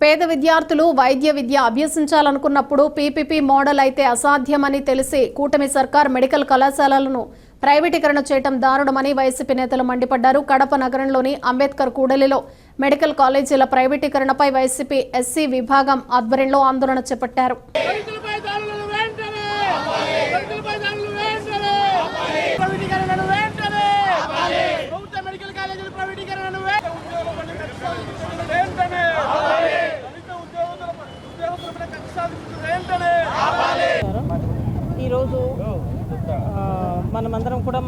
పేద విద్యార్థులు వైద్య విద్య అభ్యసించాలనుకున్నప్పుడు పీపీపీ మోడల్ అయితే అసాధ్యమని తెలిసి కూటమి సర్కార్ మెడికల్ కళాశాలలను ప్రైవేటీకరణ చేయడం దారుణమని వైసీపీ నేతలు మండిపడ్డారు. కడప నగరంలోని అంబేద్కర్ కూడలిలో మెడికల్ కాలేజీల ప్రైవేటీకరణపై వైసీపీ ఎస్సీ విభాగం ఆధ్వర్యంలో ఆందోళన చేపట్టారు. ఈరోజు మనమందరం కూడా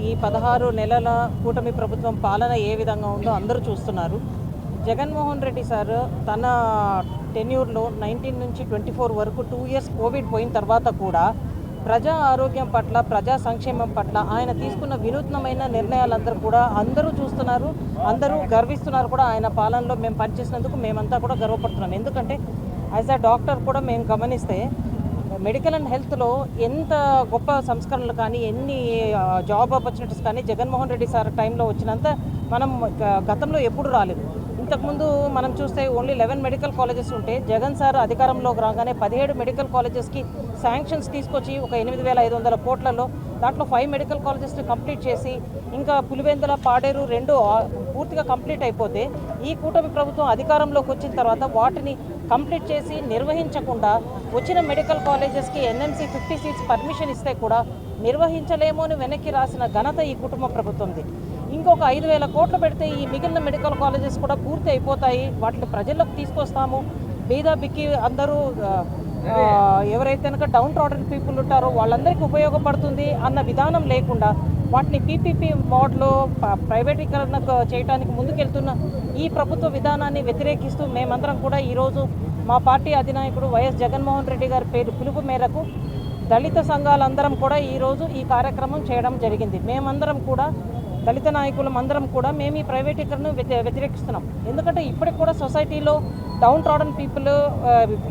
ఈ 16 నెలల కూటమి ప్రభుత్వం పాలన ఏ విధంగా ఉందో అందరూ చూస్తున్నారు. జగన్మోహన్ రెడ్డి సార్ తన టెన్యూర్లో 19 నుంచి 24 వరకు 2 ఇయర్స్ కోవిడ్ పోయిన తర్వాత కూడా ప్రజా ఆరోగ్యం పట్ల, ప్రజా సంక్షేమం పట్ల ఆయన తీసుకున్న వినూత్నమైన నిర్ణయాలందరూ కూడా అందరూ చూస్తున్నారు, అందరూ గర్విస్తున్నారు కూడా. ఆయన పాలనలో మేము పనిచేసినందుకు మేమంతా కూడా గర్వపడుతున్నాం. ఎందుకంటే యాజ్ అ డాక్టర్ కూడా మేము గమనిస్తే మెడికల్ అండ్ హెల్త్లో ఎంత గొప్ప సంస్కరణలు కానీ, ఎన్ని జాబ్ ఆపర్చునిటీస్ కానీ జగన్మోహన్ రెడ్డి సార్ టైంలో వచ్చినంత మనం గతంలో ఎప్పుడు రాలేదు. ఇంతకుముందు మనం చూస్తే ఓన్లీ 11 మెడికల్ కాలేజెస్ ఉంటే జగన్ సార్ అధికారంలోకి రాగానే 17 మెడికల్ కాలేజెస్కి శాంక్షన్స్ తీసుకొచ్చి ఒక 8,500 కోట్లలో దాంట్లో 5 మెడికల్ కాలేజెస్ని కంప్లీట్ చేసి ఇంకా పులివెందుల, పాడేరు 2 పూర్తిగా కంప్లీట్ అయిపోతే ఈ కూటమి ప్రభుత్వం అధికారంలోకి వచ్చిన తర్వాత వాటిని కంప్లీట్ చేసి నిర్వహించకుండా వచ్చిన మెడికల్ కాలేజెస్కి ఎన్ఎంసీ 50 సీట్స్ పర్మిషన్ ఇస్తే కూడా నిర్వహించలేమో అని వెనక్కి రాసిన ఘనత ఈ కుటుంబ ప్రభుత్వంది. ఇంకొక 5,000 కోట్లు పెడితే ఈ మిగిలిన మెడికల్ కాలేజెస్ కూడా పూర్తి అయిపోతాయి, వాటిని ప్రజల్లోకి తీసుకొస్తాము, బీద బిక్కి అందరూ ఎవరైతే కనుక డౌన్ ట్రాడెన్ పీపుల్ ఉంటారో వాళ్ళందరికీ ఉపయోగపడుతుంది అన్న విధానం లేకుండా వాటిని పీపీపీ మోడ్లో ప్రైవేటీకరణ చేయడానికి ముందుకెళ్తున్న ఈ ప్రభుత్వ విధానాన్ని వ్యతిరేకిస్తూ మేమందరం కూడా ఈరోజు మా పార్టీ అధినాయకుడు వైఎస్ జగన్మోహన్ రెడ్డి గారి పిలుపు మేరకు దళిత సంఘాలందరం కూడా ఈరోజు ఈ కార్యక్రమం చేయడం జరిగింది. మేమందరం కూడా దళిత నాయకులం అందరం కూడా మేము ఈ ప్రైవేటీకరణను వ్యతిరేకిస్తున్నాం. ఎందుకంటే ఇప్పటికి కూడా సొసైటీలో డౌన్ ట్రాడన్ పీపుల్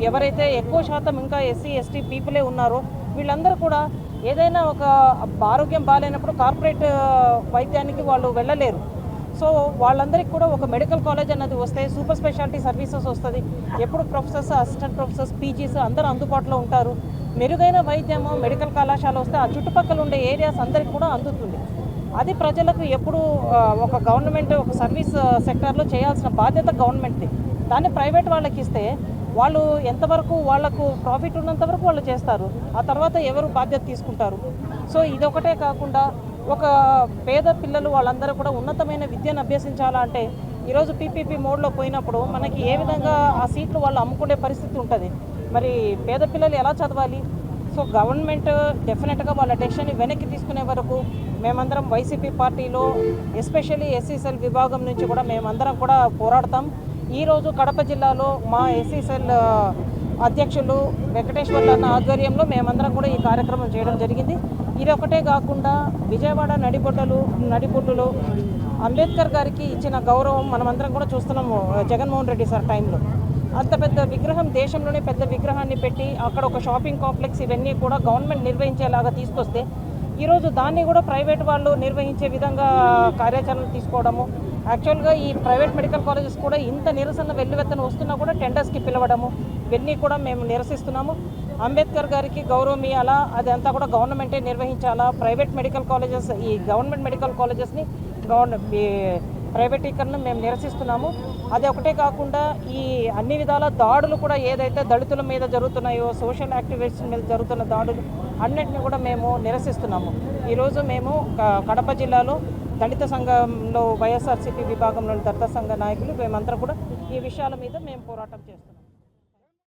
ఎవరైతే ఎక్కువ శాతం ఇంకా ఎస్సీ ఎస్టీ పీపులే ఉన్నారో వీళ్ళందరూ కూడా ఏదైనా ఒక ఆరోగ్యం బాగాలేనప్పుడు కార్పొరేట్ వైద్యానికి వాళ్ళు వెళ్ళలేరు. సో వాళ్ళందరికీ కూడా ఒక మెడికల్ కాలేజ్ అన్నది వస్తే సూపర్ స్పెషాలిటీ సర్వీసెస్ వస్తుంది. ఎప్పుడు ప్రొఫెసర్స్, అసిస్టెంట్ ప్రొఫెసర్స్, పీజీస్ అందరూ అందుబాటులో ఉంటారు. మెరుగైన వైద్యము మెడికల్ కళాశాల వస్తే ఆ చుట్టుపక్కల ఉండే ఏరియాస్ అందరికీ కూడా అందుతుంది. అది ప్రజలకు ఎప్పుడు ఒక గవర్నమెంట్ ఒక సర్వీస్ సెక్టార్లో చేయాల్సిన బాధ్యత గవర్నమెంట్ది. దాన్ని ప్రైవేట్ వాళ్ళకి ఇస్తే వాళ్ళు ఎంతవరకు వాళ్ళకు ప్రాఫిట్ ఉన్నంత వరకు వాళ్ళు చేస్తారు, ఆ తర్వాత ఎవరు బాధ్యత తీసుకుంటారు? సో ఇదొకటే కాకుండా ఒక పేద పిల్లలు వాళ్ళందరూ కూడా ఉన్నతమైన విద్యను అభ్యసించాలంటే ఈరోజు పీపీపీ మోడ్లో పోయినప్పుడు మనకి ఏ విధంగా ఆ సీట్లు వాళ్ళు అమ్ముకునే పరిస్థితి ఉంటుంది. మరి పేద పిల్లలు ఎలా చదవాలి? సో గవర్నమెంట్ డెఫినెట్గా వాళ్ళ డెసిషన్ని వెనక్కి తీసుకునే వరకు మేమందరం వైసీపీ పార్టీలో ఎస్పెషల్లీ ఎస్సీ సెల్ విభాగం నుంచి కూడా మేమందరం కూడా పోరాడతాం. ఈరోజు కడప జిల్లాలో మా ఎస్సీ సెల్ అధ్యక్షులు వెంకటేశ్వర్లు అన్న ఆధ్వర్యంలో మేమందరం కూడా ఈ కార్యక్రమం చేయడం జరిగింది. ఇది ఒకటే కాకుండా విజయవాడ నడిబొడ్డులో అంబేద్కర్ గారికి ఇచ్చిన గౌరవం మనమందరం కూడా చూస్తున్నాము. జగన్మోహన్ రెడ్డి సార్ టైంలో అంత పెద్ద విగ్రహం, దేశంలోనే పెద్ద విగ్రహాన్ని పెట్టి అక్కడ ఒక షాపింగ్ కాంప్లెక్స్ ఇవన్నీ కూడా గవర్నమెంట్ నిర్వహించేలాగా తీసుకొస్తే ఈరోజు దాన్ని కూడా ప్రైవేట్ వాళ్ళు నిర్వహించే విధంగా కార్యాచరణలు తీసుకోవడము. యాక్చువల్గా ఈ ప్రైవేట్ మెడికల్ కాలేజెస్ కూడా ఇంత నిరసన వెల్లువెత్తన వస్తున్నా కూడా టెండర్స్కి పిలవడము ఇవన్నీ కూడా మేము నిరసిస్తున్నాము. అంబేద్కర్ గారికి గౌరవం ఇవ్వాలా, అదంతా కూడా గవర్నమెంటే నిర్వహించాలా. ప్రైవేట్ మెడికల్ కాలేజెస్, ఈ గవర్నమెంట్ మెడికల్ కాలేజెస్ని ప్రైవేటీకరణ మేము నిరసిస్తున్నాము. అది ఒకటే కాకుండా ఈ అన్ని విధాల దాడులు కూడా ఏదైతే దళితుల మీద జరుగుతున్నాయో, సోషల్ యాక్టివిస్ట్ మీద జరుగుతున్న దాడులు అన్నింటినీ కూడా మేము నిరసిస్తున్నాము. ఈరోజు మేము కడప జిల్లాలో దళిత సంఘంలో వైఎస్ఆర్సీపీ విభాగంలోని దళిత సంఘ నాయకులు మేమంతా కూడా ఈ విషయాల మీద మేము పోరాటం చేస్తున్నాం.